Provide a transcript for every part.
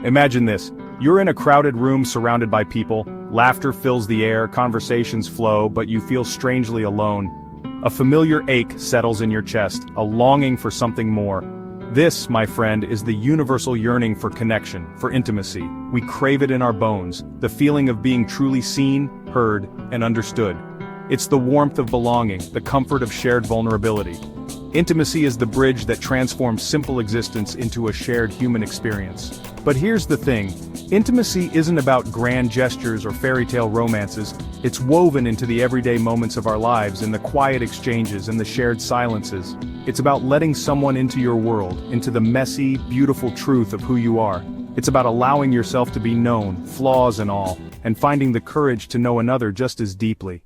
Imagine this. You're in a crowded room surrounded by people, laughter fills the air, conversations flow, but you feel strangely alone. A familiar ache settles in your chest, a longing for something more. This, my friend, is the universal yearning for connection, for intimacy. We crave it in our bones, the feeling of being truly seen, heard, and understood. It's the warmth of belonging, the comfort of shared vulnerability. Intimacy is the bridge that transforms simple existence into a shared human experience. But here's the thing, intimacy isn't about grand gestures or fairy tale romances, it's woven into the everyday moments of our lives, in the quiet exchanges and the shared silences. It's about letting someone into your world, into the messy, beautiful truth of who you are. It's about allowing yourself to be known, flaws and all, and finding the courage to know another just as deeply.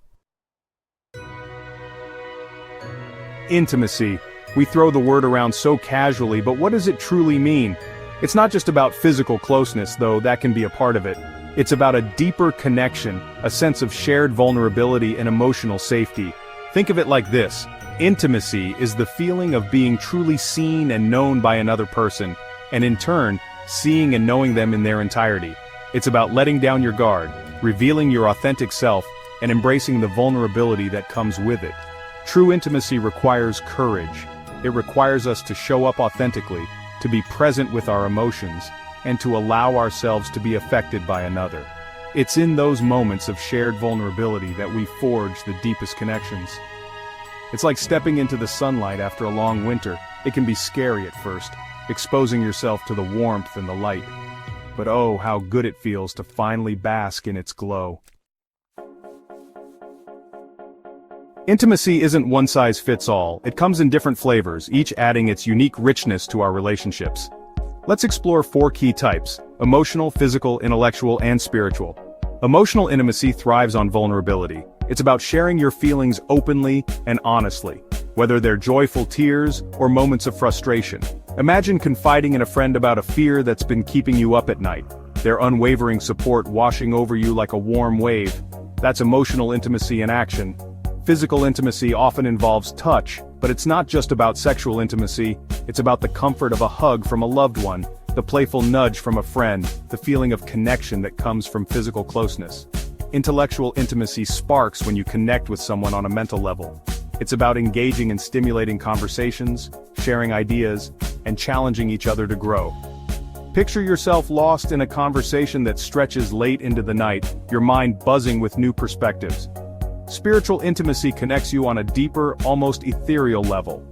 Intimacy. We throw the word around so casually, but what does it truly mean? It's not just about physical closeness, though that can be a part of it. It's about a deeper connection, a sense of shared vulnerability and emotional safety. Think of it like this. Intimacy is the feeling of being truly seen and known by another person, and in turn, seeing and knowing them in their entirety. It's about letting down your guard, revealing your authentic self, and embracing the vulnerability that comes with it. True intimacy requires courage. It requires us to show up authentically, to be present with our emotions, and to allow ourselves to be affected by another. It's in those moments of shared vulnerability that we forge the deepest connections. It's like stepping into the sunlight after a long winter. It can be scary at first, exposing yourself to the warmth and the light. But oh, how good it feels to finally bask in its glow. Intimacy isn't one size fits all. It comes in different flavors, each adding its unique richness to our relationships. Let's explore 4 key types: emotional, physical, intellectual, and spiritual. Emotional intimacy thrives on vulnerability. It's about sharing your feelings openly and honestly, whether they're joyful tears or moments of frustration. Imagine confiding in a friend about a fear that's been keeping you up at night, their unwavering support washing over you like a warm wave. That's emotional intimacy in action. Physical intimacy often involves touch, but it's not just about sexual intimacy, it's about the comfort of a hug from a loved one, the playful nudge from a friend, the feeling of connection that comes from physical closeness. Intellectual intimacy sparks when you connect with someone on a mental level. It's about engaging in stimulating conversations, sharing ideas, and challenging each other to grow. Picture yourself lost in a conversation that stretches late into the night, your mind buzzing with new perspectives. Spiritual intimacy connects you on a deeper, almost ethereal level.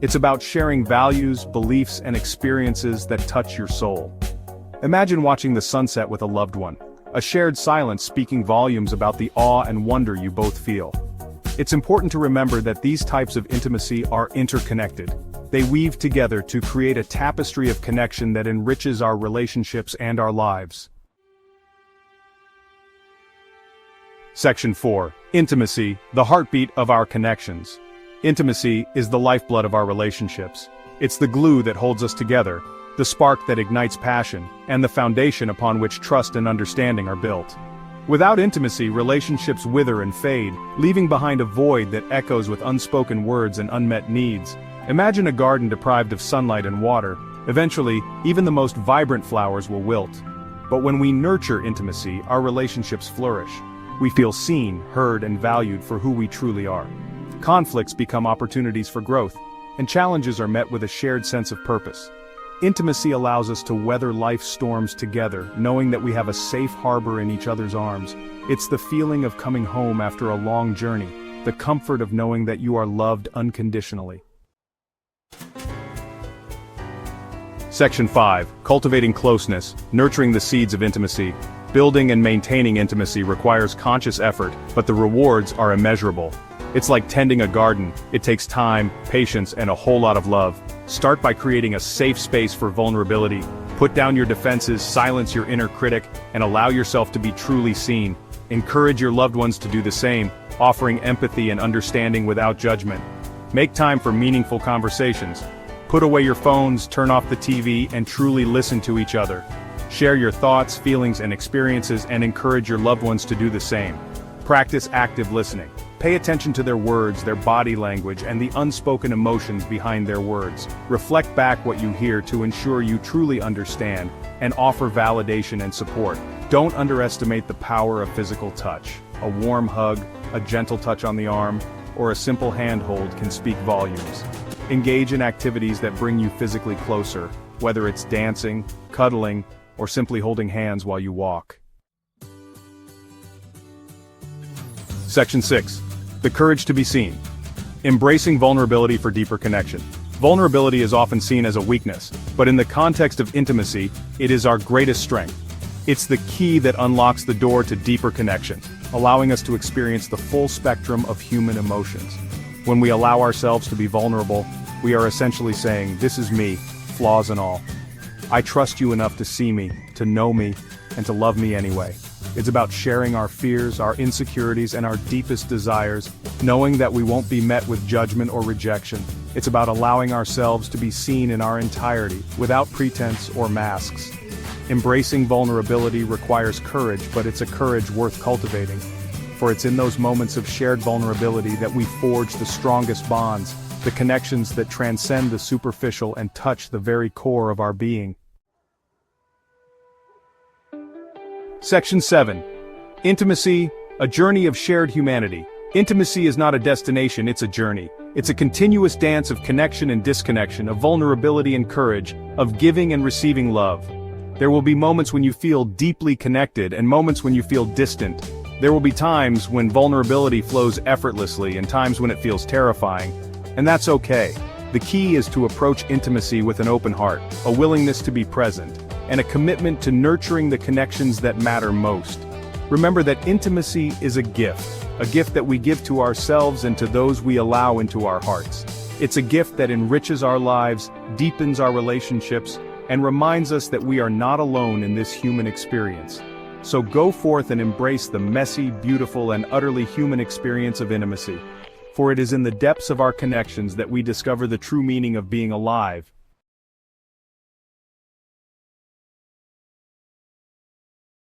It's about sharing values, beliefs, and experiences that touch your soul. Imagine watching the sunset with a loved one, a shared silence speaking volumes about the awe and wonder you both feel. It's important to remember that these types of intimacy are interconnected. They weave together to create a tapestry of connection that enriches our relationships and our lives. Section 4. Intimacy, the heartbeat of our connections. Intimacy is the lifeblood of our relationships. It's the glue that holds us together, the spark that ignites passion, and the foundation upon which trust and understanding are built. Without intimacy, relationships wither and fade, leaving behind a void that echoes with unspoken words and unmet needs. Imagine a garden deprived of sunlight and water. Eventually, even the most vibrant flowers will wilt. But when we nurture intimacy, our relationships flourish. We feel seen, heard, and valued for who we truly are. Conflicts become opportunities for growth, and challenges are met with a shared sense of purpose. Intimacy allows us to weather life's storms together, knowing that we have a safe harbor in each other's arms. It's the feeling of coming home after a long journey, the comfort of knowing that you are loved unconditionally. Section 5. Cultivating closeness, nurturing the seeds of intimacy. Building and maintaining intimacy requires conscious effort, but the rewards are immeasurable. It's like tending a garden. It takes time, patience, and a whole lot of love. Start by creating a safe space for vulnerability. Put down your defenses, silence your inner critic, and allow yourself to be truly seen. Encourage your loved ones to do the same, offering empathy and understanding without judgment. Make time for meaningful conversations. Put away your phones, turn off the TV, and truly listen to each other. Share your thoughts, feelings, and experiences, and encourage your loved ones to do the same. Practice active listening. Pay attention to their words, their body language, and the unspoken emotions behind their words. Reflect back what you hear to ensure you truly understand, and offer validation and support. Don't underestimate the power of physical touch. A warm hug, a gentle touch on the arm, or a simple handhold can speak volumes. Engage in activities that bring you physically closer, whether it's dancing, cuddling, or simply holding hands while you walk. Section 6. The courage to be seen. Embracing vulnerability for deeper connection. Vulnerability is often seen as a weakness, but in the context of intimacy, it is our greatest strength. It's the key that unlocks the door to deeper connection, allowing us to experience the full spectrum of human emotions. When we allow ourselves to be vulnerable, we are essentially saying, "This is me, flaws and all. I trust you enough to see me, to know me, and to love me anyway." It's about sharing our fears, our insecurities, and our deepest desires, knowing that we won't be met with judgment or rejection. It's about allowing ourselves to be seen in our entirety, without pretense or masks. Embracing vulnerability requires courage, but it's a courage worth cultivating. For it's in those moments of shared vulnerability that we forge the strongest bonds, the connections that transcend the superficial and touch the very core of our being. Section 7. Intimacy, a journey of shared humanity. Intimacy is not a destination, it's a journey. It's a continuous dance of connection and disconnection, of vulnerability and courage, of giving and receiving love. There will be moments when you feel deeply connected and moments when you feel distant. There will be times when vulnerability flows effortlessly and times when it feels terrifying. And that's okay. The key is to approach intimacy with an open heart, a willingness to be present, and a commitment to nurturing the connections that matter most. Remember that intimacy is a gift that we give to ourselves and to those we allow into our hearts. It's a gift that enriches our lives, deepens our relationships, and reminds us that we are not alone in this human experience. So go forth and embrace the messy, beautiful, and utterly human experience of intimacy. For it is in the depths of our connections that we discover the true meaning of being alive,